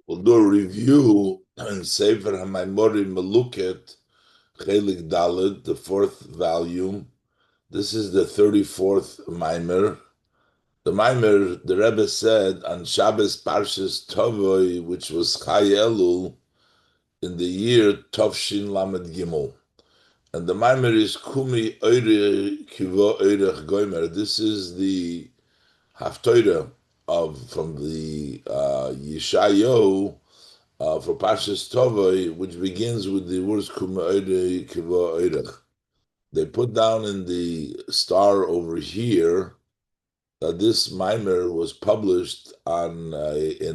We'll do a review in Sefer HaMaimorim Meluket, Chelik Dalet, the fourth volume. This is the 34th Maimer. The Maimer, the Rebbe said on Shabbos Parshas Tavoi, which was Chai Elul, in the year Tovshin Lamed Gimel. And the Maimer is Kumi Oire Kivo Oirech Goimer. This is the Haftorah from the Yeshayahu for Pashas Tovoi, which begins with the words Kum Oire Kivo Oirech. They put down in the star over here that this mimer was published in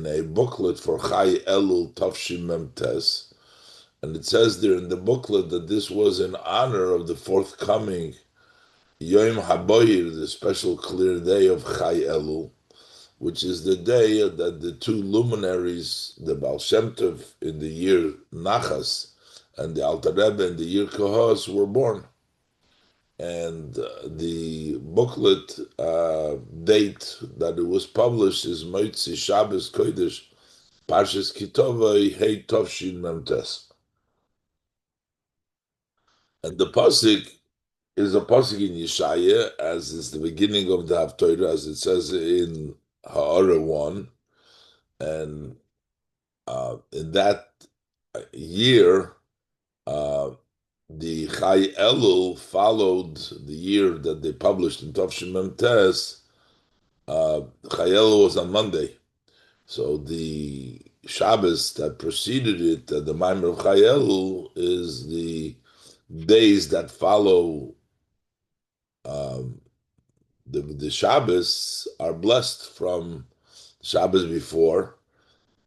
a booklet for Chai Elul Tavshim Memtes, and it says there in the booklet that this was in honor of the forthcoming Yom HaBoyer, the special clear day of Chai Elul, which is the day that the two luminaries, the Baal Shem Tov in the year Nachas and the Alter Rebbe in the year Kohos, were born. And the booklet date that it was published is Moitzi Shabbos Kodesh Parshas Kitovai Hey Tovshin Memtes. And the pasuk is a pasuk in Yeshaya, as is the beginning of the Haftorah, as it says in Ha'ara 1. And in that year, the Chai Elul followed the year that they published in Tovshim Memtes. Chai Elul was on Monday. So the Shabbos that preceded it, the Maimer of Chai Elul, is the days that follow um, the Shabbos are blessed from Shabbos before,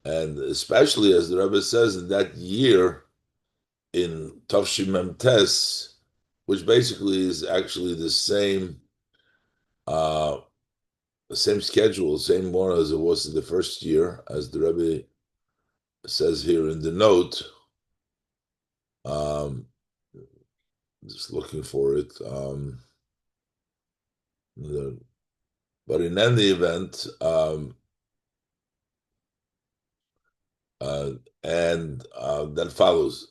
and especially as the Rebbe says in that year in Tavshim Memtes, which basically is actually uh, the same schedule, same one as it was in the first year, as the Rebbe says here in the note. Um, just looking for it. But in any event, and that follows.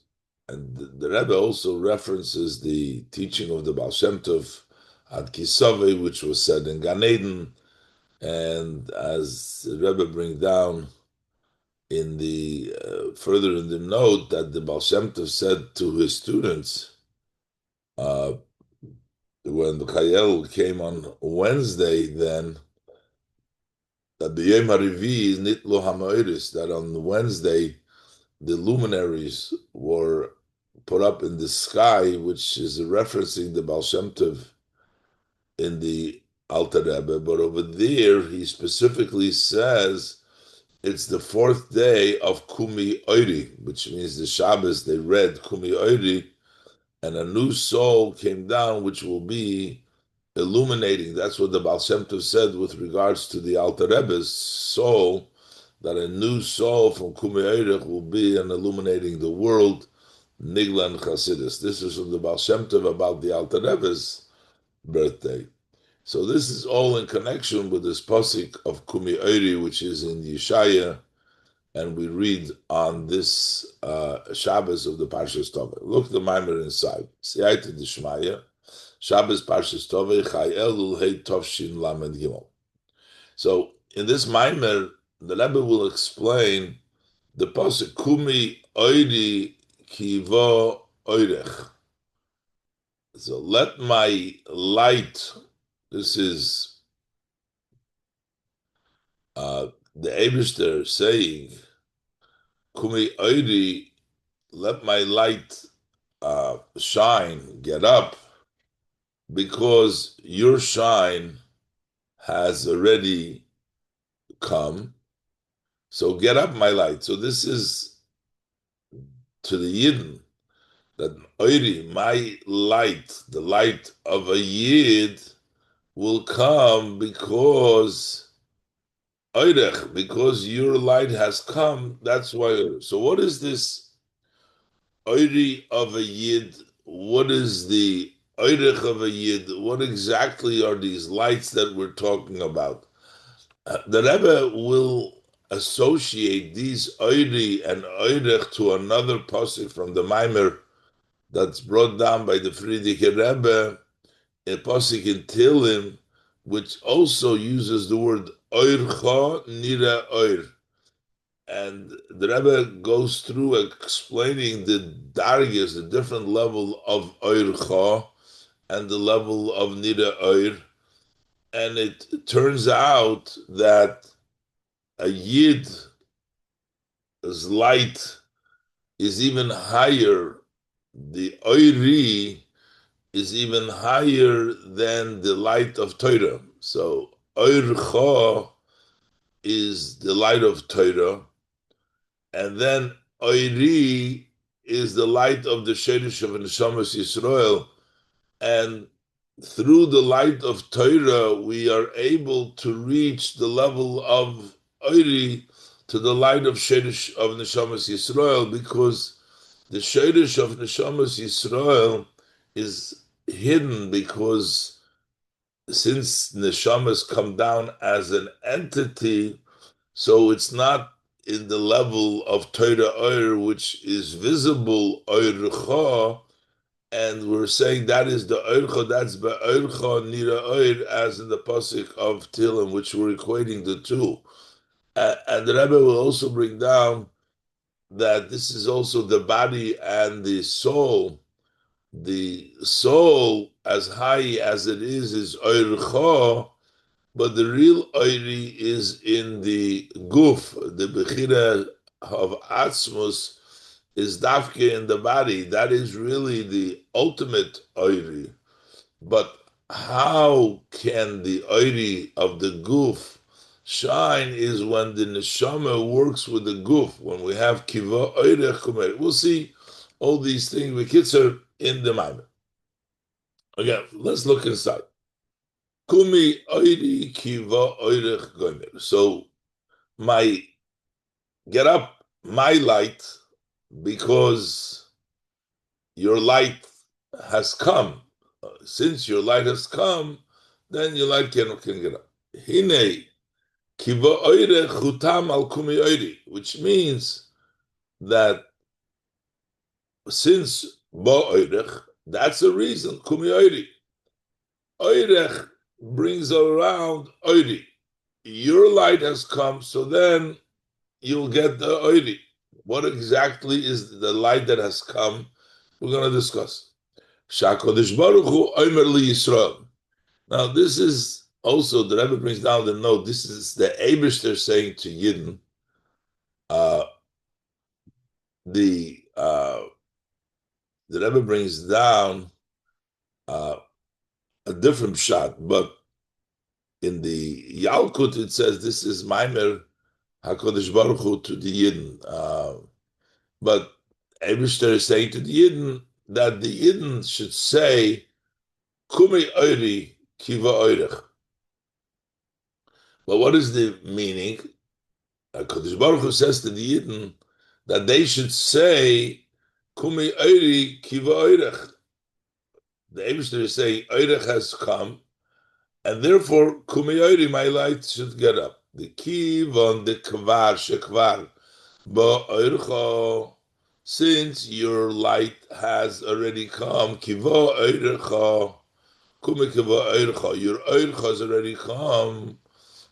And the Rebbe also references the teaching of the Baal Shem Tov at Kisave, which was said in Gan Eden, and as the Rebbe brings down in the further in the note that the Baal Shem Tov said to his students uh, when the Chayel came on Wednesday, then that the Yom HaRivi is Nitlo HaMa'oris, that on Wednesday the luminaries were put up in the sky, which is referencing the Baal Shem Tov in the Alter Rebbe. But over there, he specifically says it's the fourth day of Kumi Oiri, which means the Shabbos they read Kumi Oiri, and a new soul came down, which will be illuminating. That's what the Baal Shem Tov said with regards to the Alter Rebbe's soul, that a new soul from Kumi Oirich will be an illuminating the world, Nigla and Chasidus. This is from the Baal Shem Tov about the Alter Rebbe's birthday. So this is all in connection with this pasuk of Kumi Oiri, which is in Yeshaya, and we read on this Shabbos of the Parshas Tovah. Look the Maimer inside. Siyayta Dishmaya, Shabbos Parshas Tovah, Chai Elul Hey Tovshin Lamed Gimel. So in this Maimer, the Rebbe will explain the pasuk Kumi Oiri Kivo Oirech. So let my light. This is the Eibishter saying, Kumi Oiri, let my light shine, get up, because your shine has already come. So get up, my light. So this is to the Yidden, that Oiri, my light, the light of a Yid, will come because Oirech, because your light has come. That's why. So what is this Oiri of a Yid? What is the Oirech of a Yid? What exactly are these lights that we're talking about? The Rebbe will associate these Oiri and Oirech to another pasuk from the Maimer that's brought down by the Friedrich Rebbe, a pasuk in Tehillim, which also uses the word Oircha Nira Oir. And the Rebbe goes through explaining the dargis, the different level of Oircha and the level of Nira Oir. And it turns out that a Yid's light is even higher. The Oiri is even higher than the light of Torah. So Oircha is the light of Torah, and then Oiri is the light of the Sherish of Neshamas Yisrael, and through the light of Torah, we are able to reach the level of Oiri, to the light of Sherish of Neshamas Yisrael, because the Sherish of Neshamas Yisrael is hidden, because since Neshamas come down as an entity, so it's not in the level of Torah Oir, which is visible Oircha, and we're saying that is the Oircha, that's Be'oircha Nira Oir, as in the pasuk of Tehillim, which we're equating the two. And the Rebbe will also bring down that this is also the body and the soul. The soul, as high as it is Oircha, but the real Oiri is in the guf. The Bechira of Atzmus is Dafke in the body. That is really the ultimate Oiri. But how can the Oiri of the guf shine is when the Neshama works with the guf, when we have Kiva Oirech Kumer. We'll see all these things with Kitzer in the Maimon. Again, let's look inside. Kumi oiri kiva oirech gomer. So my get up, my light, because your light has come. Since your light has come, then your light can get up. Hine kiva oirech chutam al kumi oiri, which means that since bo oirech, that's the reason kumi oiri. Oirech brings around Oiri. Your light has come, so then you'll get the Oiri. What exactly is the light that has come? We're going to discuss. Shakodesh Baruch Hu Omer Li Yisrael. Now, this is also, the Rebbe brings down the note, this is the Eibishter saying to Yidden, uh, the Rebbe brings down a different shot, but in the Yalkut it says this is Maimer HaKadosh Baruch Hu to the Yidden. But Eibishter is saying to the Yidden that the Yidden should say, Kumi Oiri Kiva Oirech. But what is the meaning? HaKadosh Baruch Hu says to the Yidden that they should say, Kumi Oiri Kiva Oirech. The Eibishter is saying, Oirech has come, and therefore, Kumi Oiri, my light, should get up. The Kivon, the Kvar, Shekvar, Bo since your light has already come, Kivo Oircha, Kumi Kivo Oircha, your Oircha has already come,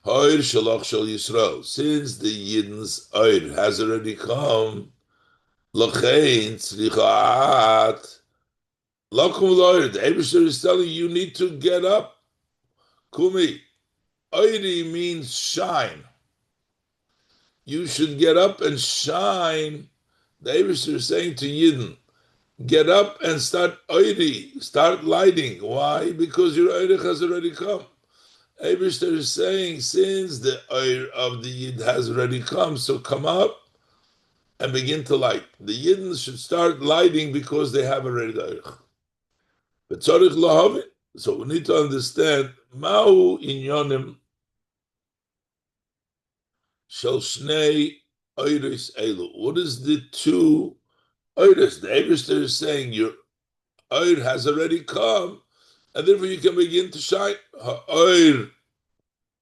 Oir Shalach Shal Yisrael, since the Yidden's Oir has already come, Lachein Tzrichaat, Lakum Loir, the Eibishter is telling you, you need to get up. Kumi, Oiri means shine. You should get up and shine. The Eibishter is saying to Yidden, get up and start Oiri, start lighting. Why? Because your Oirich has already come. Eibishter is saying, since the Oir of the Yid has already come, so come up and begin to light. The Yidden should start lighting because they have already the Oirich. But Tzorich Lahavin, so we need to understand, Ma'u Inyonim Shel Shnei Oiris Elu. What is the two Oiris? The Eibishter is saying your Oir has already come, and therefore you can begin to shine. Ha'oir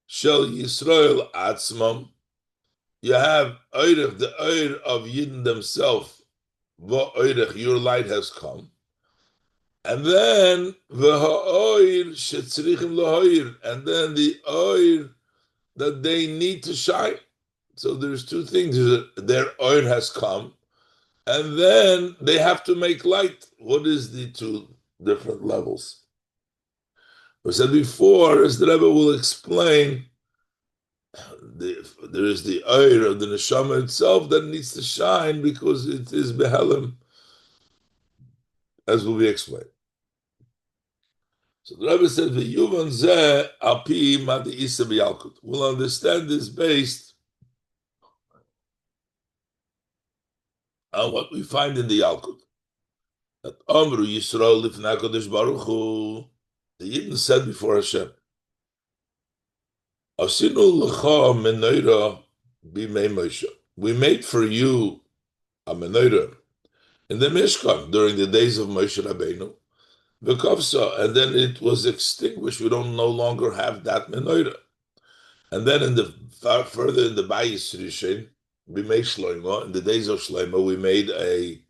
Shel Yisrael Atzmam, You have Oirech, the Oir of Yidden themselves. Vo Oirech, your light has come. And then V'ha'oir shetzrichim l'hoir, and then the Oir that they need to shine. So there's two things. Their oil has come, and then they have to make light. What is the two different levels? I said before, as the Rebbe will explain, there is the oil of the neshama itself that needs to shine because it is behelim, as will be explained. So the Rebbe said, "V'yuvan zeh al pi ma de'isa b'yalkut." We'll understand this based on what we find in the Yalkut. That Amru Yisrael lifnei HaKadosh Baruch Hu, the Yidden said before Hashem, Asinu l'cha menorah b'mei Moshe. We made for you a menorah in the Mishkan during the days of Moshe Rabbeinu, v'kavsa, and then it was extinguished. We don't no longer have that menorah. And then in the further in the Bayis Rishon, b'mei Shlomo, in the days of Shlomo, we made a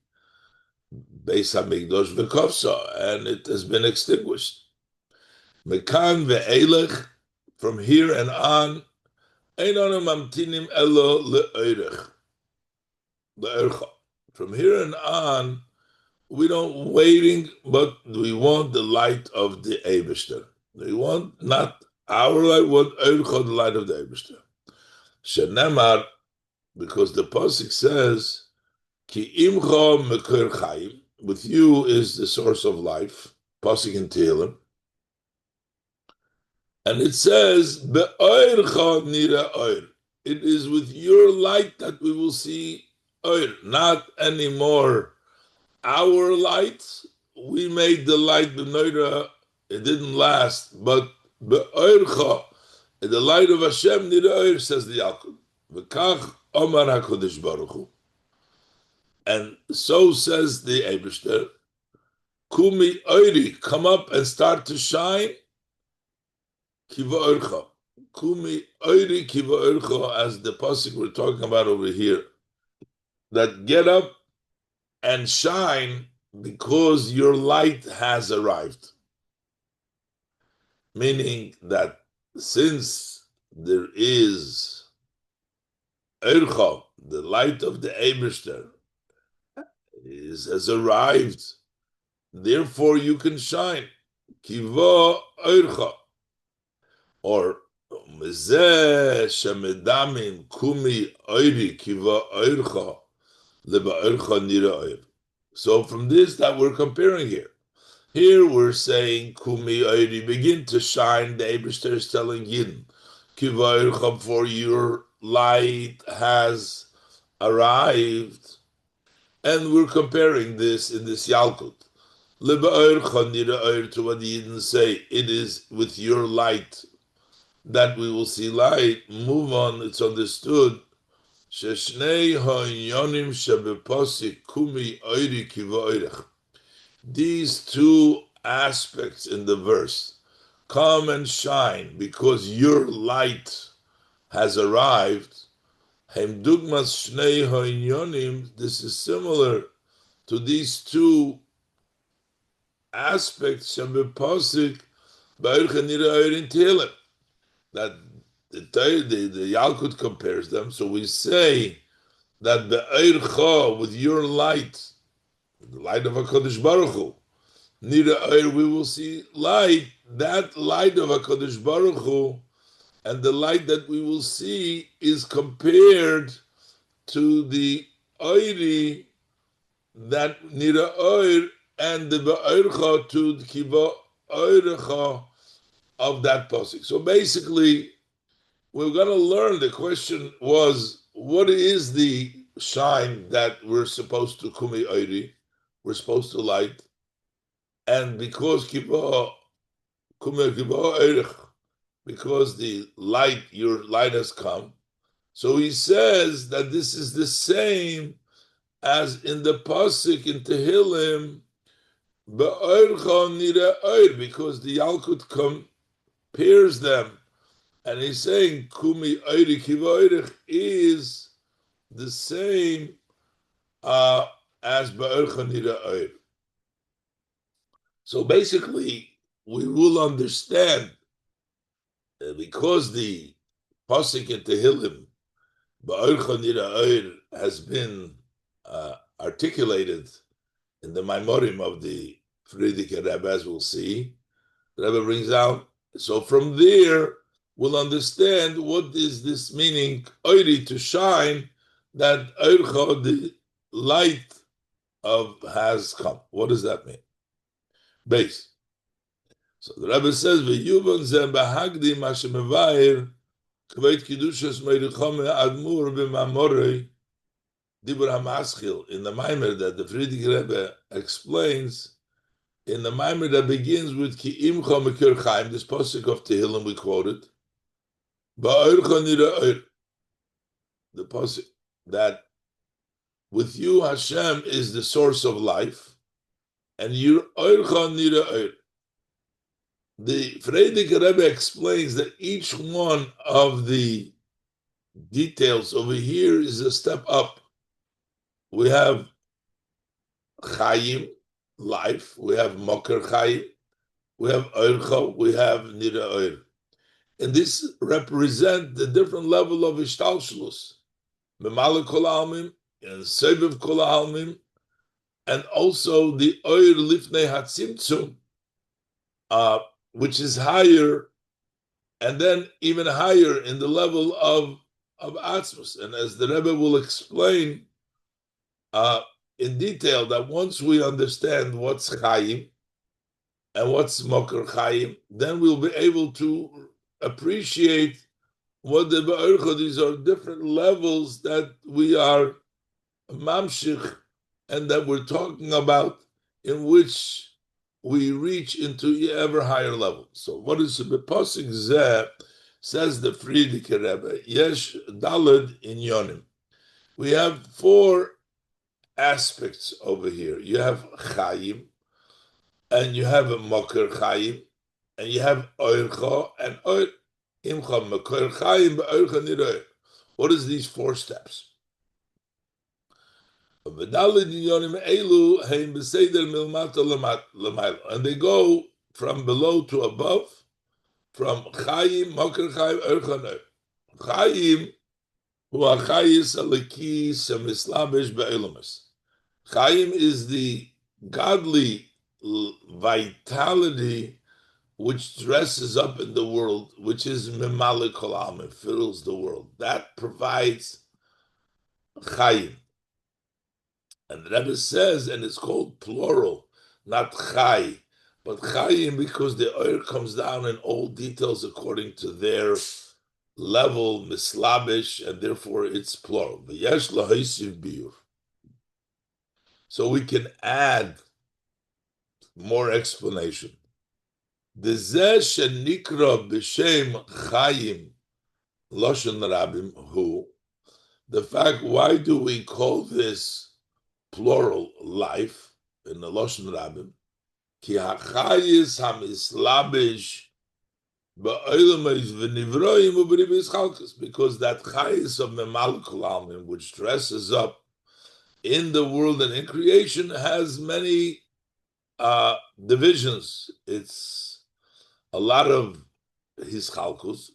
Beis Hamikdash v'kavsa, and it has been extinguished. Mekan ve'elech, from here and on, einanu mamtinim elo le'oirech, le'orcha. From here and on, we don't waiting, but we want the light of the Eibishter. We want not our light, we want orcha, the light of the Eibishter. Shenemar, because the pasuk says, Ki imcha mekor chayim, with you is the source of life. Pasuk in Tehillim. And it says, Be'oircha nira oir. It is with your light that we will see oir, not anymore our light. We made the light b'noira, it didn't last, but Be'oircha, the light of Hashem nira oir, says the Yalkut. V'kach Omar HaKadosh Baruch Hu. And so says the Eibishter, Kumi oiri, come up and start to shine. Kiva Orcha. Kumi oiri kiva orcha, as the pasuk we're talking about over here. That get up and shine because your light has arrived. Meaning that since there is orcha, the light of the Eibishter has arrived, therefore you can shine. Kiva orcha. Or mezeh shemedamin kumi oiri kiva oircha leba oircha nira oir. So from this that we're comparing here. Here we're saying kumi oiri, begin to shine. The Eibishter is telling Yidden, kiva oircha, for your light has arrived. And we're comparing this in this Yalkut. Leba oircha nira oir, to what the Yidden say, it is with your light that we will see light. Move on, it's understood. Sheshnei ha'inyonim shebepasik kumi oiri kiva oirech. These two aspects in the verse, come and shine because your light has arrived. Hem dugmas shnei ha'inyonim, this is similar to these two aspects shebepasik ba'oirech nira oir in Tehillim. That the Yalkut compares them. So we say that the Eircha, with your light, the light of HaKadosh Baruch Hu, Nira Eir, we will see light, that light of HaKadosh Baruch Hu, and the light that we will see is compared to the Eiri, that Nira Eir, and the Eircha to the Kiva Eircha of that pasuk. So basically, we're going to learn. The question was, what is the shine that we're supposed to kumi oiri, we're supposed to light, and because kiva kumi kiva oirich, because the light, your light has come. So he says that this is the same as in the pasuk in Tehillim, be'oircha nira oir, because the Yalkut compares them And he's saying Kumi Oiri Kiva Oirich is the same as Ba'orcha Nira Oir. So basically, we will understand because the Pasuk in Tehillim, Ba'orcha Nira Oir, has been articulated in the Maimorim of the Frierdiker Rebbe, as we'll see. The Rebbe brings out. So from there, we'll understand what is this meaning, Oiri, to shine, that Oircha, the light of, has come. What does that mean? Base. So the Rebbe says, "V'yuvan zeh bahagdi mashemevair kveit kidushas meirichome admur b'mamorei dibur hamaschil." In the Maimer that the Frierdiker Rebbe explains, in the Maimer that begins with Ki imcha mekir chaim, this pasuk of Tehillim we quoted, ba'orcha nira oir, the pasuk that with you Hashem is the source of life, and your oircha nira oir. The Frierdiker Rebbe explains that each one of the details over here is a step up. We have Chaim, life. We have Moker Chaim. We have Oircha. We have Nira Oir. And this represents the different level of Ishtalshlus. Memala Kol Almim and Seviv Kol Almim, and also the Oir Lifnei Hatzimtzum, which is higher, and then even higher in the level of Atzmus. And as the Rebbe will explain in detail, that once we understand what's Chaim and what's Moker Chaim, then we'll be able to appreciate what the Ba'orcha, these are different levels that we are mamshich, and that we're talking about, in which we reach into ever higher levels. So what is the Pasuk Zeh, says the Frierdiker Rebbe, Yesh Daled in Yonim. We have four aspects over here. You have Chaim, and you have a Moker Chaim, and you have Oircha, and Oir, Imcha Moker Chaim, Oircha Nir. What is these four steps? And they go from below to above, from Chaim, Moker Chaim, Oircha Nir. Chaim, who are Chayis Aleki Semislabish Be'elamis. Chaim is the godly vitality which dresses up in the world, which is Mimalik Olam, it fills the world. That provides Chaim. And the Rebbe says, and it's called plural, not Chai, but Chaim, because the oil comes down in all details according to their level, mislabish, and therefore it's plural. V'yesh lahaisiv biur. So we can add more explanation. The zeh shenikra b'shem Chaim loshen rabim, who, the fact, why do we call this plural life in the loshen rabim? Ki hachayis hamislabish because that chayis of Memal Kulamim, which dresses up in the world and in creation, has many divisions. It's a lot of his chalkus,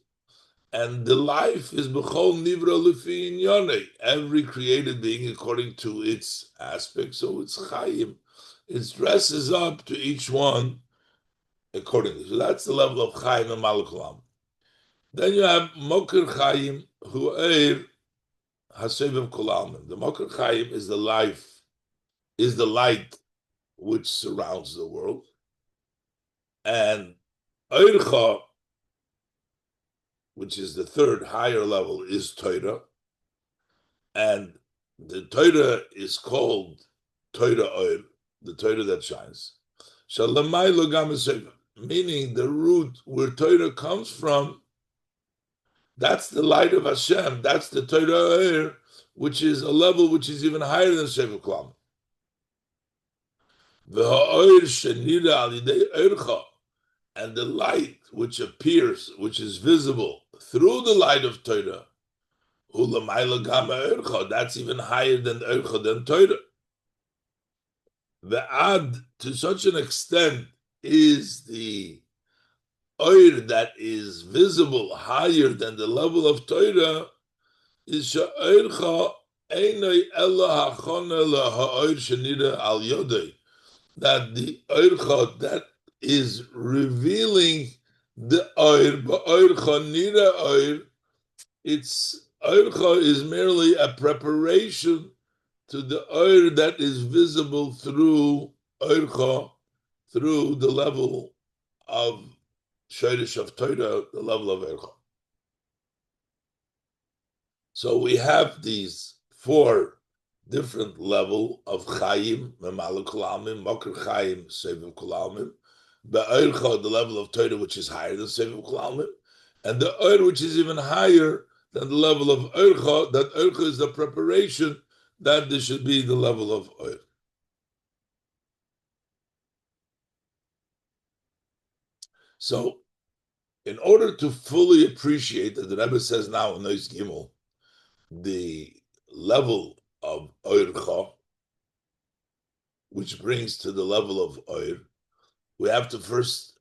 and the life is b'chol nivra lefi inyonei, every created being according to its aspect. So it's chayim, it dresses up to each one accordingly. So that's the level of Chaim and Malakulam. Then you have Moker Chaim, who Eir Haseviv Kulam. The Moker Chaim is the life, is the light which surrounds the world. And Oircha, which is the third higher level, is Torah. And the Torah is called Torah Oir, the Torah that shines. Shalamai Logam Seviv. Meaning the root where Torah comes from, that's the light of Hashem, that's the Torah, which is a level which is even higher than Seviv Klam. And the light which appears, which is visible through the light of Torah, that's even higher than Oicha, than Torah. The ad, to such an extent, is the oir that is visible higher than the level of Torah, is she'oircha einoi ella hachona laha'oir shenira al yodei, that the oircha that is revealing the oir, ba'oircha nira oir, its oircha is merely a preparation to the oir that is visible through oircha, through the level of Shorish of Torah, the level of oircha. So we have these four different level of Chaim, Memalek Kol Almin, Mokr Chaim, Seviv Kol Almin, Be'oircha, the level of Torah which is higher than Seviv Kol Almin, and the Oir which is even higher than the level of Oircha, that Oircha is the preparation that there should be the level of Oir. So, in order to fully appreciate that the Rebbe says now in Nois Gimel, the level of Oircha, which brings to the level of Oir, we have to first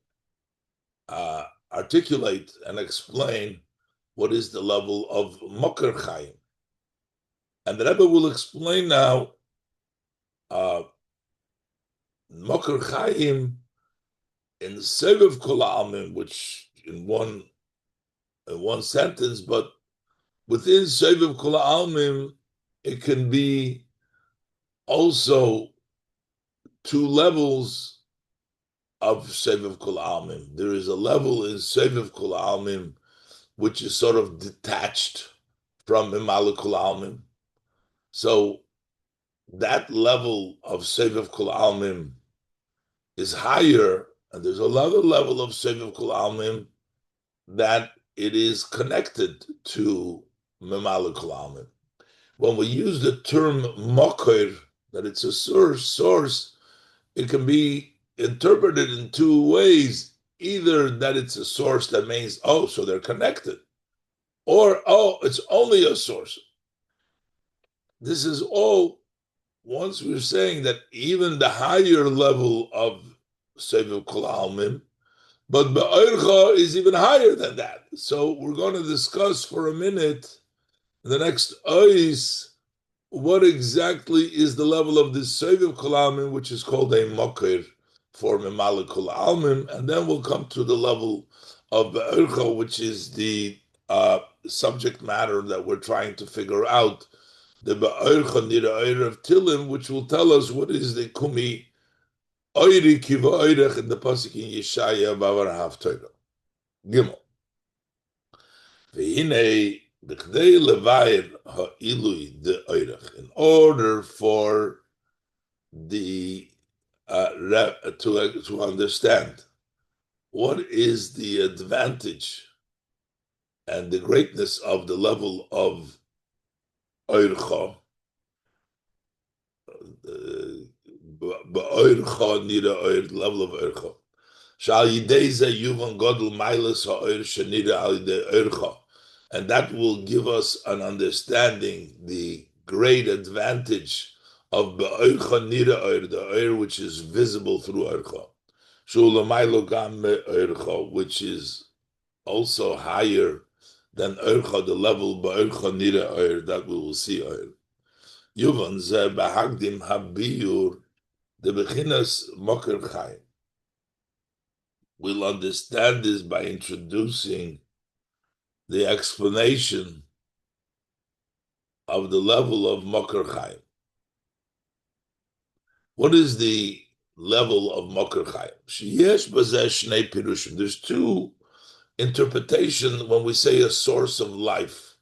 articulate and explain what is the level of Mokr Chaim. And the Rebbe will explain now Mokr Chaim in Seviv Kol Almin, which in one sentence, but within Seviv Kol Almin, it can be also two levels of Seviv Kol Almin. There is a level in Seviv Kol Almin which is sort of detached from Memalek Kol Almin. So that level of Seviv Kol Almin is higher, and there's another level of Seviv Kol Almin that it is connected to Memalek Kol Almin. When we use the term Mokir, that it's a source, it can be interpreted in two ways. Either that it's a source that means, oh, so they're connected, or, oh, it's only a source. This is all, once we're saying that even the higher level of Seviv Kol Almin, but Be'oircha is even higher than that. So we're going to discuss for a minute, the next ois, what exactly is the level of this Seviv Kol Almin, which is called a Mokir for Memalek Kol Almin, and then we'll come to the level of Be'oircha, which is the subject matter that we're trying to figure out, the Be'oircha Nira Oir of Tilim, which will tell us what is the Kumi Oiri Kiva Oirech in the Pasuk in Yeshaya Bavar Hav Torah. Gimel. Ve'hinei b'chdei levair ha'ilui de Oirech. In order for the to understand what is the advantage and the greatness of the level of Oircha, Ba'oircha nira Oir, level of Oircha. Shal yidei ze yuvan godel mailas ha'oir shenira al yidei Oircha. And that will give us an understanding, the great advantage of Ba'oircha nira Oir, the Oir which is visible through Oircha. Shula mailo gam Oircha, which is also higher than Oircha, the level Ba'oircha nira Oir, that we will see Oir. Yuvan ze bahagdim habiyur, the bechinas Mokr Chaim. We'll understand this by introducing the explanation of the level of Mokr Chaim. What is the level of Mokr Chaim? Sheyesh bazeh shnei pirushim. There's two interpretations when we say a source of life.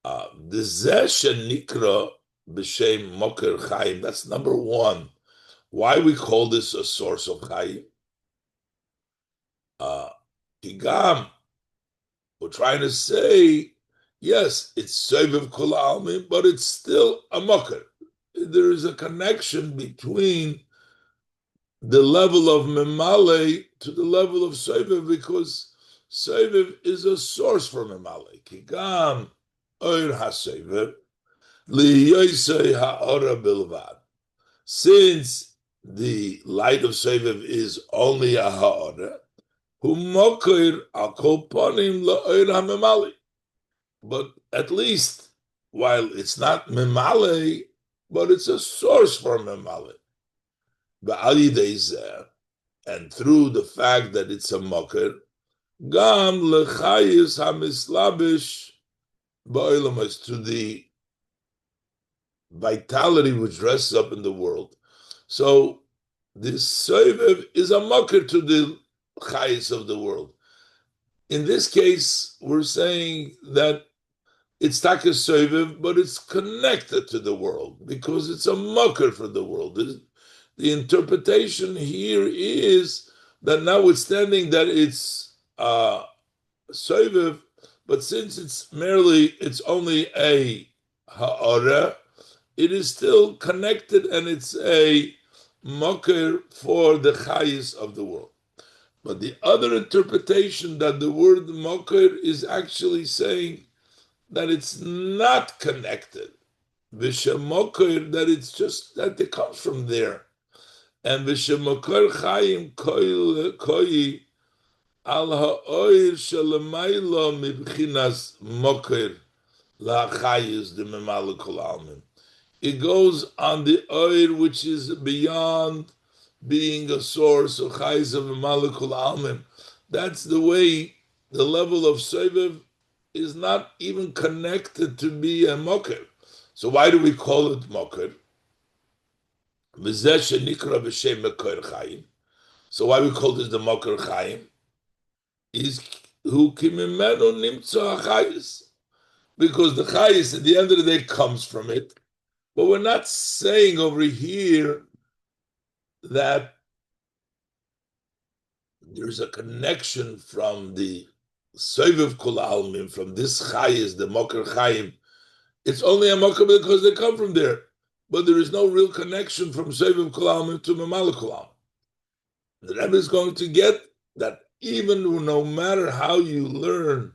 The zeh shenikra b'shem Mokr Chaim. That's number one. Why we call this a source of Chaim? Higam, we're trying to say, yes, it's Seviv Kol Almin, but it's still a Mokr. There is a connection between the level of Memale to the level of Seviv, because Sovev is a source for Memale. Kigam Oir HaSovev Liyoisei Ha'ora Bilvad. Since the light of Sovev is only a Ha'ora, Hu Mokir Al Kol Ponim La'oir HaMemale. But at least, while it's not Memale, but it's a source for Memale. And through the fact that it's a Mokir, Gam lechayis hamislabish ba'olamas, to the vitality which rests up in the world. So this sovev is a makir to the chayis of the world. In this case, we're saying that it's taka sovev, but it's connected to the world because it's a makir for the world. The interpretation here is that notwithstanding that it's sovev, but since it's only a ha'ara, it is still connected and it's a makir for the chayis of the world. But the other interpretation that the word makir is actually saying that it's not connected, v'shemakir, that it's just that it comes from there, and v'shemakir chayim koi al ha'oir shalamayla mibchinas makir la'chayis de memale kol almin. It goes on the oir which is beyond being a source of chayis of memale kol almin. That's the way the level of sovev is not even connected to be a makir. So why do we call it makir? So why we call this the makir chayim? Is who kimimenu nimtza chayis, because the chayis at the end of the day comes from it. But we're not saying over here that there's a connection from the sovev kol almin, from this chayis, the makir chayim. It's only a makir because they come from there, but there is no real connection from sovev kol almin to memale kol almin. The Rebbe is going to get that even no matter how you learn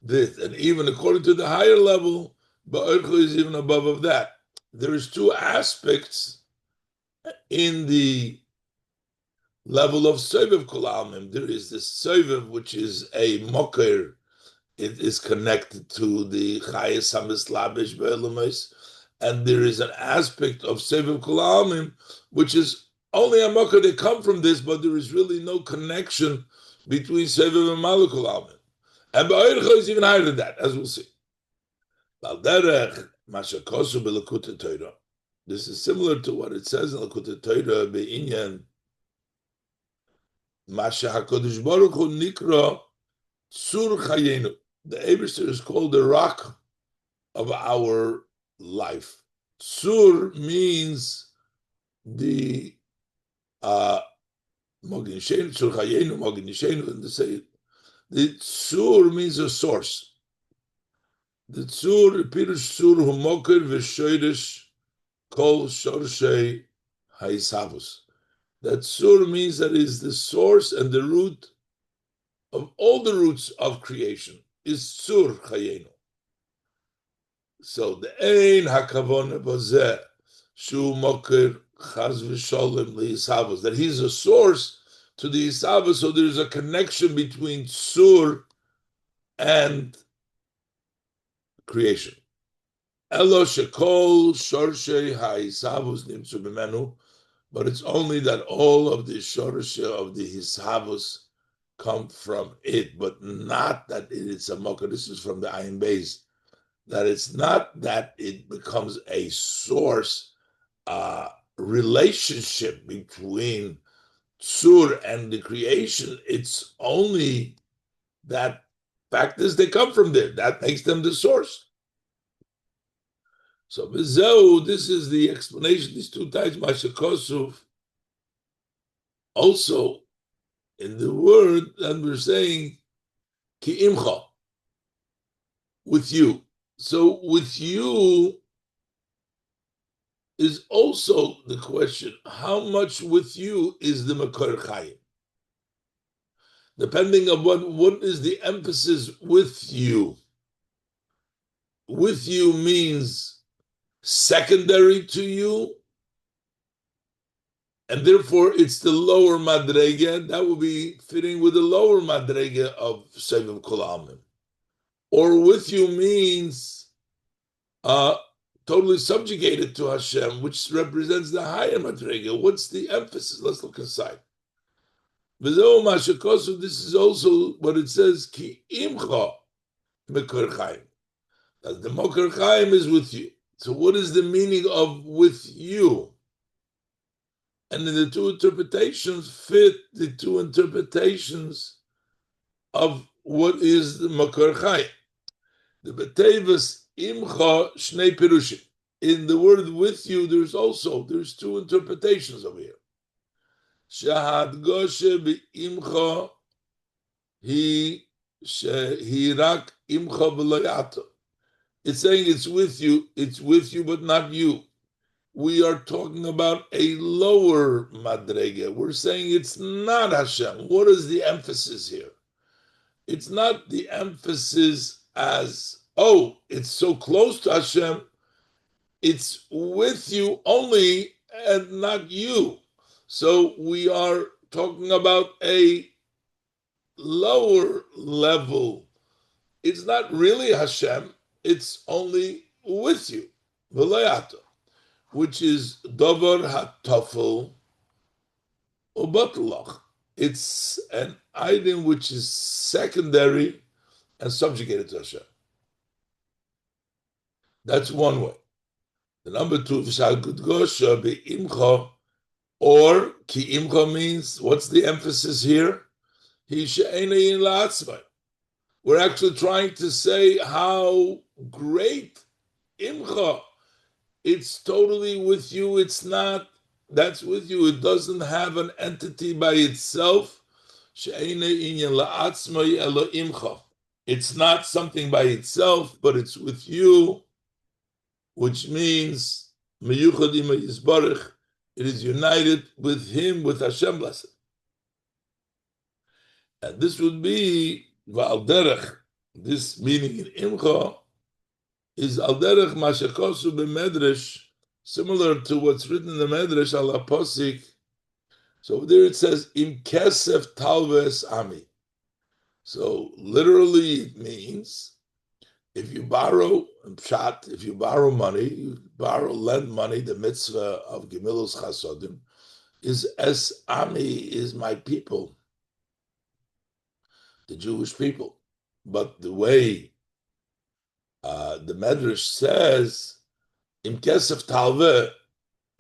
this, and even according to the higher level, Oרך is even above of that. There is two aspects in the level of sovev kol almin. There is the sovev, which is a makir. It is connected to the chayes hamislabish be'elamis, and there is an aspect of sovev kol almin, which is only a makir. They come from this, but there is really no connection between sovev and memale kol almin. And Orych is even higher than that, as we'll see. This is similar to what it says in Lekutei Torah, Be'inyan Masha HaKadosh Baruch Hu Nikra Tzur Chayenu. The Eibishter is called the rock of our life. Tzur means the Mogin Shenu, Tzur Chayenu, Mogin Shenu, and they say it. The Tzur means a source. The Tzur, Pirush Tzur, Humokir V'Shoirish Kol Shorshei Ha'isavus. That Tzur means that is the source and the root of all the roots of creation is Tzur Chayenu. So the Ein HaKavon Bazeh Shu Mokir Chaz V'Sholem L'Yisavus, that he's a source to the Yisavus, so there's a connection between Tzur and creation. Elo Shekol Shorshei HaYisavus Nimtzu B'Menu, but it's only that all of the Shorshei of the Yisavus come from it, but not that it's a Mokir. This is from the Ayin Beis, that it's not that it becomes a source, relationship between Tzur and the creation. It's only that fact is they come from there. That makes them the source. So Bezeu, this is the explanation, these two types, Mashakosuf. Also, in the word that we're saying, Ki imcha, with you. So with you is also the question, how much with you is the Makor Chayim? depending on what is the emphasis with you. With you means secondary to you, and therefore it's the lower madrega. That would be fitting with the lower madrega of Seviv Kol Almin. Or with you means totally subjugated to Hashem, which represents the higher madrega. What's the emphasis? Let's look inside. This is also what it says, Ki imcha mekor chaim. That the mekor chaim is with you. So what is the meaning of with you? And in the two interpretations fit the two interpretations of what is the mekor chaim. The betevas imcha shnei pirushim. In the word with you, there's two interpretations over here. Shahad goshe be'imcha he rak imcha v'loyato. It's saying it's with you, but not you. We are talking about a lower madrega. We're saying it's not Hashem. What is the emphasis here? It's not the emphasis as, oh, it's so close to Hashem. It's with you only and not you. So we are talking about a lower level. It's not really Hashem. It's only with you. V'loyato, which is davar hatafel ubatlach. It's an item which is secondary and subjugated to Hashem. That's one way. The number two, v'shal be'imcha, or ki imcha means, what's the emphasis here? We're actually trying to say how great imcha. It's totally with you. It's not, that's with you. It doesn't have an entity by itself. It's not something by itself, but it's with you, which means it is united with him, with Hashem blessed. And this would be Va'al this meaning in Imcha is Al Derech Mashakosu b'Medrash, similar to what's written in the Medrash al Posik. So there it says Im Kesef Talves Ami. So literally it means if you borrow pshat, if you borrow money, lend money, the mitzvah of Gemilus Chasodim is as Ami is my people, the Jewish people. But the way the Medrash says, Im Kesef Talve,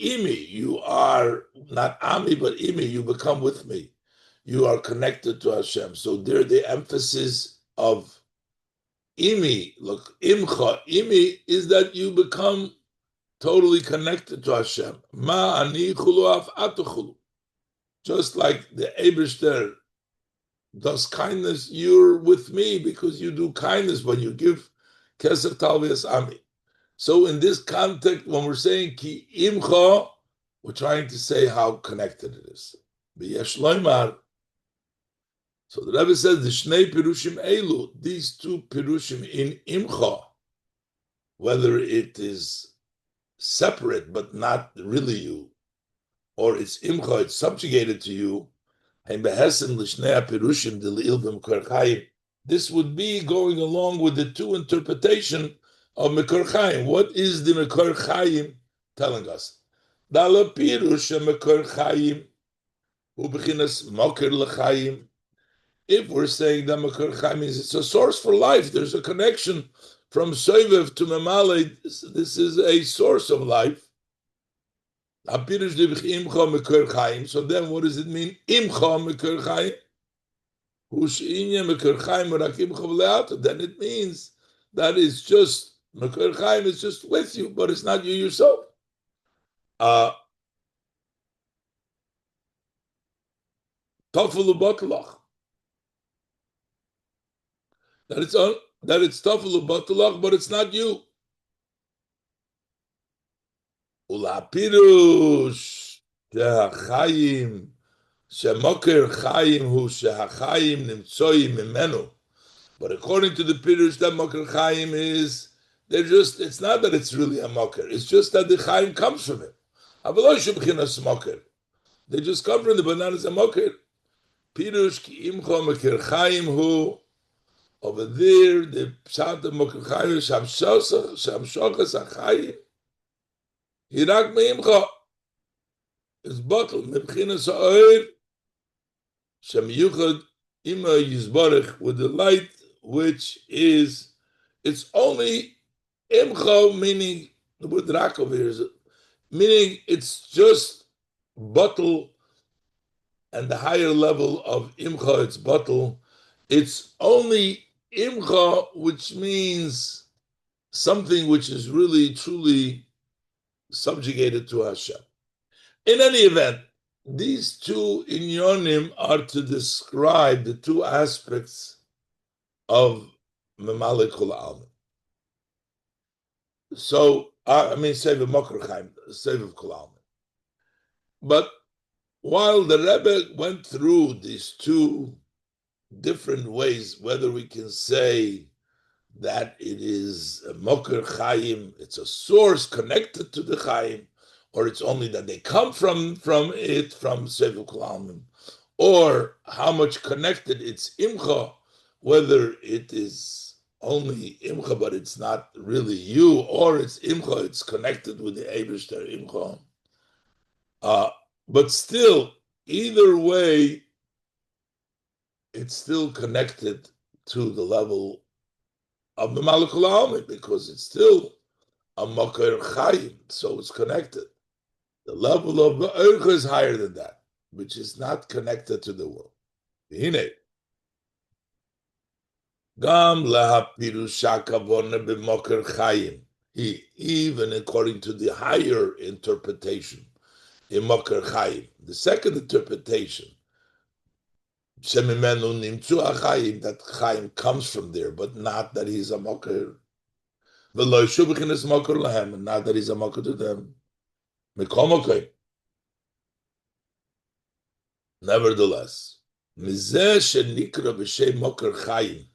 Imi, you are not Ami, but Imi, you become with me. You are connected to Hashem. So there the emphasis of Imi, look, Imcha, Imi, is that you become totally connected to Hashem. Ma ani chulu af atu. Just like the Eibishter does kindness, you're with me because you do kindness when you give Kesef Talvias Ami. So in this context, when we're saying Ki Imcha, we're trying to say how connected it is. B'yesh loymar. So the Rebbe says the Shnei Pirushim Elu, these two Pirushim in Imcha, whether it is separate but not really you, or it's Imcha, it's subjugated to you, this would be going along with the two interpretation of Mekor Chaim. What is the Mekor Chaim telling us? Dala Pirush Mekor Chaim, Ubechinas Mokir L'Chaim. If we're saying that Mekor Chaim means it's a source for life, there's a connection from Soivev to Memale. This is a source of life. So then what does it mean? Then it means that it's just Mekor Chaim is just with you, but it's not you yourself. That it's Tafelu Batalach, but it's not you. Ula Pirush Chaim Shemoker Chaim hu shehachayim nimtzoyim mimenu. But according to the Pirush, that Moker Chaim is, it's not that it's really a Moker, it's just that the Chaim comes from it. Avaloy shubchinas Moker. They just come from the bananas a Moker. Pirush ki imcho Moker Chaim hu, over there, the Pshat of Moker Chaim is Shamshochas HaChaim, Hirak me'imcho. It's bottled, Mebchinas ha'oir, Shem Yuchad Ima Yizborech, with the light, which is, it's only imcho, meaning, the word rak over here is, meaning it's just bottle, and the higher level of imcha, it's bottle. It's only imcha, which means something which is really, truly subjugated to Hashem. In any event, these two inyonim are to describe the two aspects of Memalik Kol Almin. So, Sev Mokr Chaim, Sev Kol Almin. But while the Rebbe went through these two different ways, whether we can say that it is a Moker Chaim, it's a source connected to the Chaim, or it's only that they come from it, from Sev Kol Almin, or how much connected it's Imcha, whether it is only Imcha, but it's not really you, or it's Imcha, it's connected with the Eibishter Imcha. But still, either way, it's still connected to the level of the Memalik Kol Almin, because it's still a Moker Chaim, so it's connected. The level of the Oרך is higher than that, which is not connected to the world. Hine. Gam leha pirusha kavona b'moker Chaim. Even according to the higher interpretation, in Moker Chaim. The second interpretation, Shemimenu nimtzu HaChaim, that Chaim comes from there, but not that he's a Moker. V'lo shubichin is Moker lahem, and not that he's a Moker to them. Mikol Moker. Nevertheless, Mizeh shenikra b'shem Moker Chaim,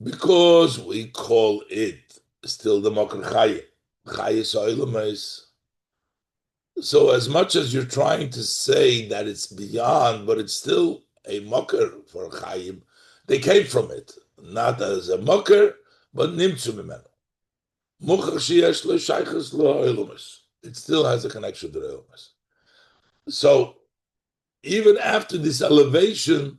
because we call it still the Moker Chaim, Chayis Oilamais. So as much as you're trying to say that it's beyond, but it's still a mocker for Chaim, they came from it, not as a mocker, but nimtzu mimenu. Muchach sheyesh lo shaychus lo oilumus. It still has a connection to the oilumus. So even after this elevation,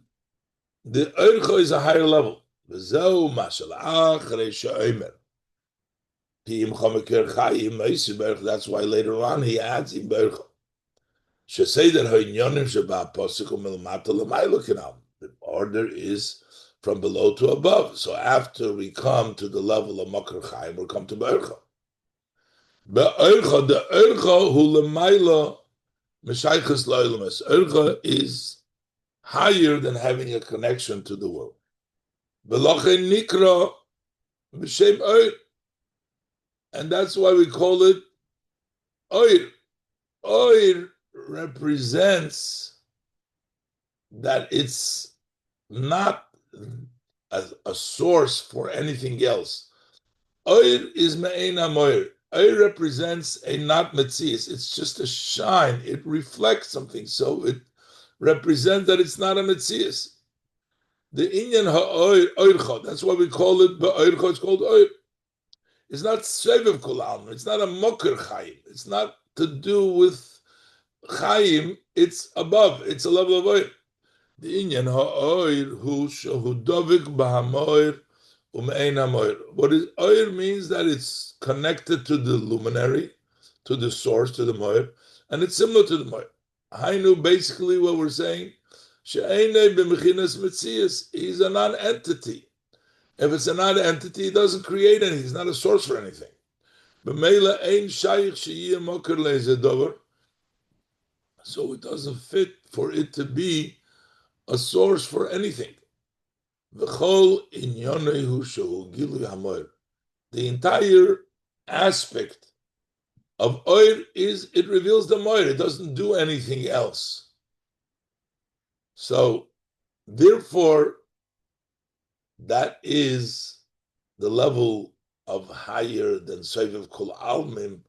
the oircha is a higher level. V'zeu mashal achrei she'omer. That's why later on he adds in Bercha. The order is from below to above. So after we come to the level of Moker Chaim, we'll come to Bercha. The Ercha hu lemaila meshaychus lo'ilmes. Ercha is higher than having a connection to the world. V'lochen nikra b'shem Oir. And that's why we call it Oir. Oir represents that it's not a source for anything else. Oir is me'ena moir. Oir represents a not metzias. It's just a shine. It reflects something. So it represents that it's not a metzias. The inyan ha'oir, oircha. That's why we call it ba'oircha. It's called oir. It's not Sevev Kol Almin. It's not a Moker Chaim. It's not to do with Chaim. It's above. It's a level of oir. The inyan ha'oir hu shehu dovik b'hamoir u'me'ein hamoir. What is oir means that it's connected to the luminary, to the source, to the moir, and it's similar to the moir. Hainu, basically what we're saying, she'einei b'mechinas metzias. He's a non-entity. If it's a non-entity, it doesn't create anything. It's not a source for anything. So it doesn't fit for it to be a source for anything. The entire aspect of Oir is it reveals the Moir. It doesn't do anything else. So, therefore, that is the level of higher than Soviv Kol Almim,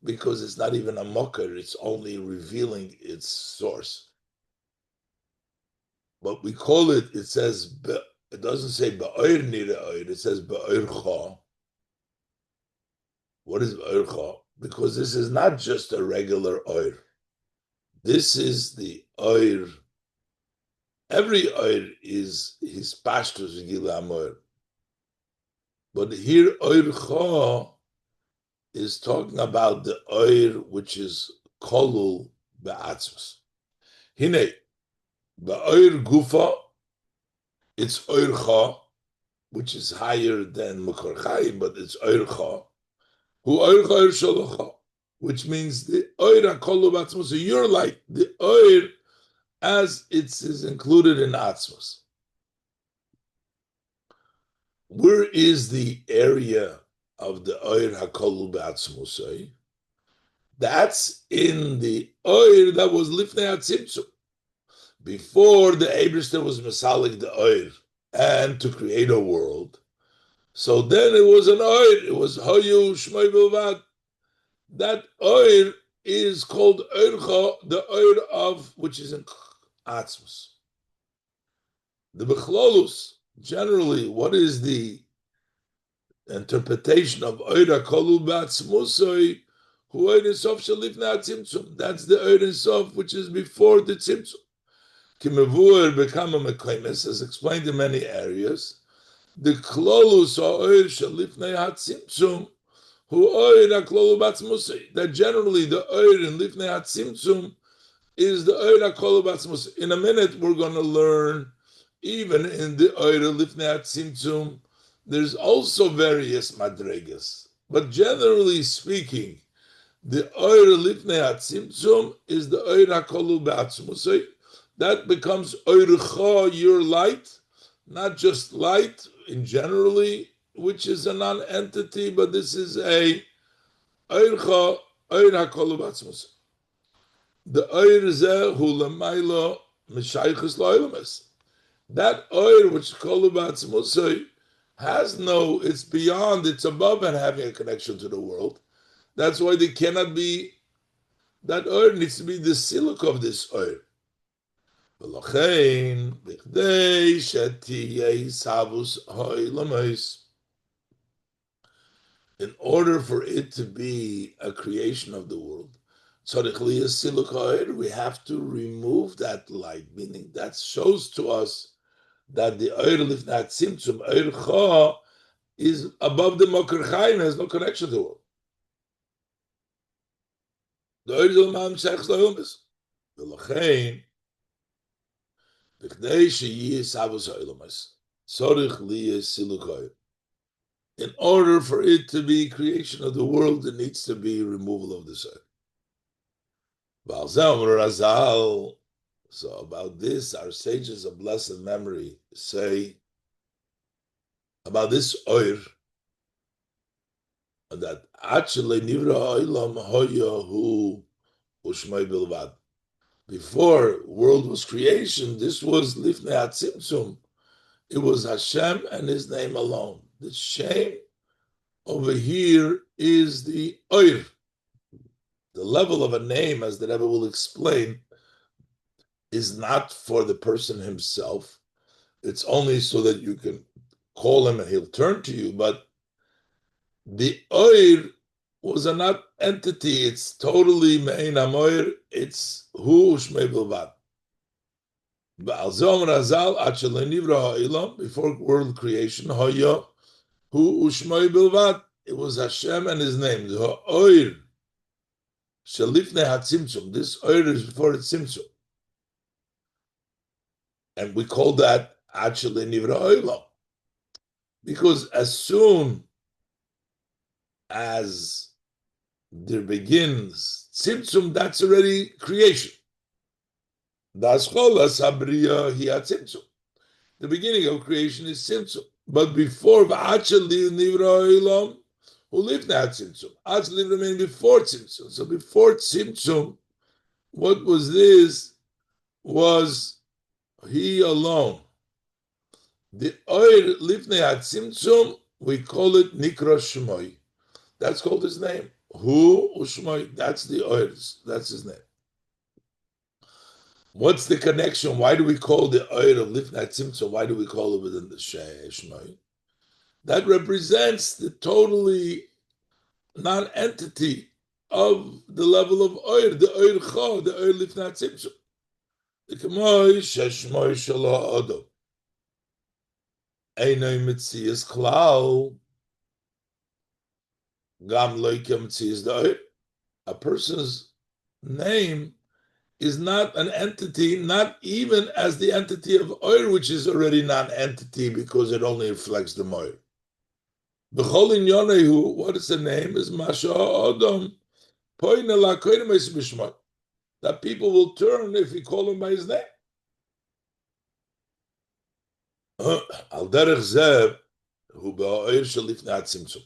because it's not even a mocker, it's only revealing its source. But we call it, it says, it doesn't say Ba'oir Nira Oir, it says Ba'oir Cha. What is Ba'oir Cha? Because this is not just a regular Oir. This is the Oir. Every Oir is his pashtus Gila Amor. But here Oir Cha is talking about the Oir which is Kolul Ba'atzmus. Hine, Ba'oir Gufa, it's Oir Cha, which is higher than Makor Chaim, but it's Oir Cha. Hu Oir Cha Oir Sholocha, which means the Oir HaKolul Ba'atzmus, so you're like the Oir as it is included in Atzmus. Where is the area of the Oir HaKolul Ba'atzmus? That's in the Oir that was Lifnei HaTzimtzum. Before the Eibishter was Masalik the Oir and to create a world. So then it was an Oir, it was Hoyu Shmoi Bilvad. That Oir is called Oircha, the Oir of, which is in Atzmus. The Bechlolus, generally, what is the interpretation of Oir HaKolul Ba'atzmusoi, Hu Oir Sof Shalifnei HaTzimtzum? That's the Oir Sof, which is before the Tzimtzum. Kimavur become a mekaymes, as explained in many areas. The klolus ha'oir shalifnei hatzimtzum, hu oir ha'klolu batzmusei. That generally the oir in lifnei hatzimtzum is the oir ha'klolu batzmusei. In a minute, we're going to learn, even in the oir lifnei hatzimtzum, there's also various madregas. But generally speaking, the oir lifnei hatzimtzum is the oir ha'klolu batzmusei. That becomes Oircha, your light, not just light in generally, which is a non-entity, but this is a Oircha, Oir HaKol Batzmus. The Oir Zeh Hu L'maylo M'shaychus L'oilamis. That Oir, which is Kol Batzmus, has no, it's beyond, it's above and having a connection to the world. That's why they cannot be, that Oir needs to be the siluk of this Oir. In order for it to be a creation of the world, we have to remove that light, meaning that shows to us that the Oir Lifnei Tzimtzum, Oir Cha, is above the Mokar Chaim, has no connection to it. The Oir Zolman Sheichs L'Oilmis. V'lochein, in order for it to be creation of the world, there needs to be removal of the soul. So about this, our sages of blessed memory say about this oir that actually nivra olam hoya hu ushmai bilvad. Before world was creation, this was Lifnei HaTzimtzum. It was Hashem and His name alone. The Shem over here is the Oir. The level of a name, as the Rebbe will explain, is not for the person himself. It's only so that you can call him and he'll turn to you. But the Oir was a not entity, it's totally Me'ein HaMoir, it's Hu Shmei Bilvad. Before world creation, Hoya Hu Shmei Bilvad, it was Hashem and His name. The Oir Shalifnei HaTzimtzum, this Oir is before it's Tzimtzum. And we call that actually Nivra Oilam. Because as soon as there begins Tzimtzum, that's already creation. The beginning of creation is Tzimtzum. But before V'achali Nivra Oilam, who lived at Tzimtzum. Az lived remain before Tzimtzum. So before Tzimtzum, what was this? Was he alone? The Oir Livnei at Tzimtzum, we call it Nikra Shmoy. That's called his name. Hu Ushmoy, that's the Oir, that's his name. What's the connection? Why do we call the Oir of Livnei at Tzimtzum? Why do we call it within the Shmoy? That represents the totally non-entity of the level of Oir, the Oir Cho, the Oir Livnei at Tzimtzum. The K'moy Sheshmoy Shalo Odom. Einay Mitzias Klal. Gam Loikem Mitzias Da'ir. A person's name is not an entity, not even as the entity of Oir, which is already non-entity because it only reflects the Moir. B'chol Inyonehu, what is the name? Is Masha Odom. Poine La Koine Meis Bishma. That people will turn if we call him by his name. Al derech zeh hu ba'oir shalifnei hatzimtzum.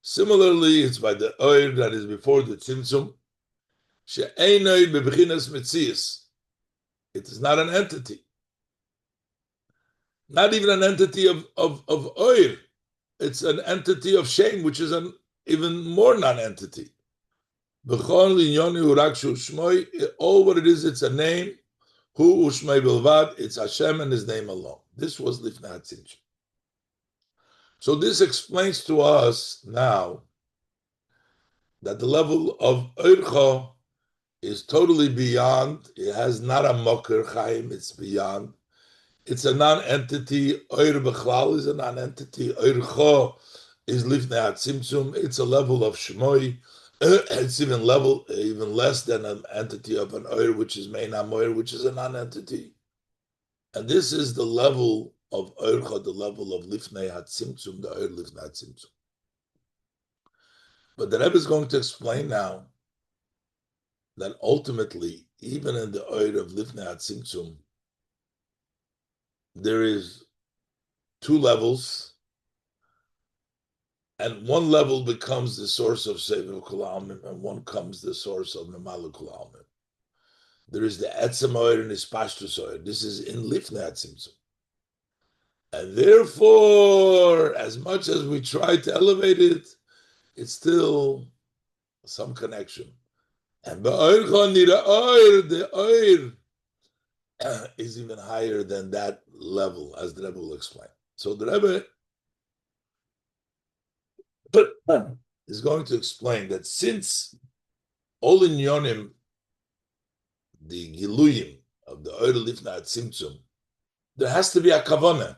Similarly, it's by the oir that is before the tzimtzum. She'einoi bebechinas metzias. It is not an entity. Not even an entity of oir. It's an entity of shame, which is an even more non-entity. B'chol inyoni hu rak shu shmoi. All what it is, it's a name. Hu ushmei bilvad. It's Hashem and His name alone. This was Lifnei HaTzimtzum. So this explains to us now that the level of Oircha is totally beyond. It has not a moker chaim. It's beyond. It's a non-entity. Oir b'chlal is a non-entity. Oircha is Lifnei HaTzimtzum. It's a level of Shmoi. It's even less than an entity of an Oir, which is Mein HaMoir, which is a non-entity. And this is the level of Oircha, the level of Lifnei HaTzimtzum, the Oir Lifnei HaTzimtzum. But the Rebbe is going to explain now that ultimately, even in the Oir of Lifnei HaTzimtzum, there is two levels, and one level becomes the source of Sefer Kol Almin, and one comes the source of Memala Kol Almin. There is the Etzem Oir and the Pashtus Oir. This is in Lifnei HaTzimtzum. And therefore, as much as we try to elevate it, it's still some connection. And the Oir is even higher than that level, as the Rebbe will explain. So the Rebbe is going to explain that since all in Yonim, the Giluyim of the Oir Lifnei HaTzimtzum, there has to be a kavanah.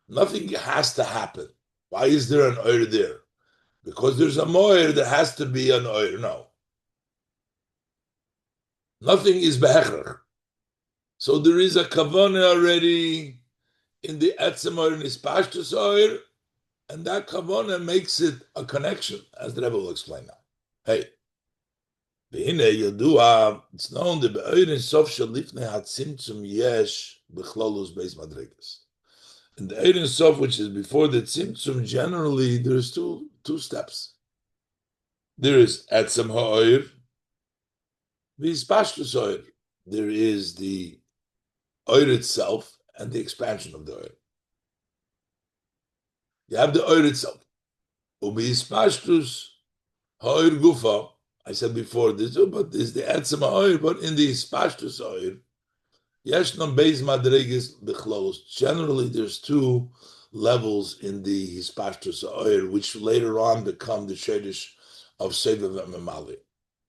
Nothing has to happen. Why is there an Oir there? Because there's a Moir, there has to be an Oir. No. Nothing is behechrach. So there is a kavanah already in the Etzem Oir and Pashtus Oir, and that kavanah makes it a connection, as the Rebbe will explain now. Hey. It's known that Be'oirin Sof Shel Lifnei HaTzimtzum Yesh B'chlolus Beis Madregas. In the Eirin Sof, which is before the Tzimtzum, generally there's two steps. There is Etzem HaOir, V'Hispashtus Oir. There is the Oir itself and the expansion of the Oir. You have the Oir itself. U'V'Hispashtus HaOir Gufa. I said before this, but there's the Etzem HaOir, but in the Hispashtus Oir, Yeshnom Beis Madregas B'chlolus. Generally, there's two levels in the Hispashtus Oir, which later on become the Shedish of Sevav and Memali.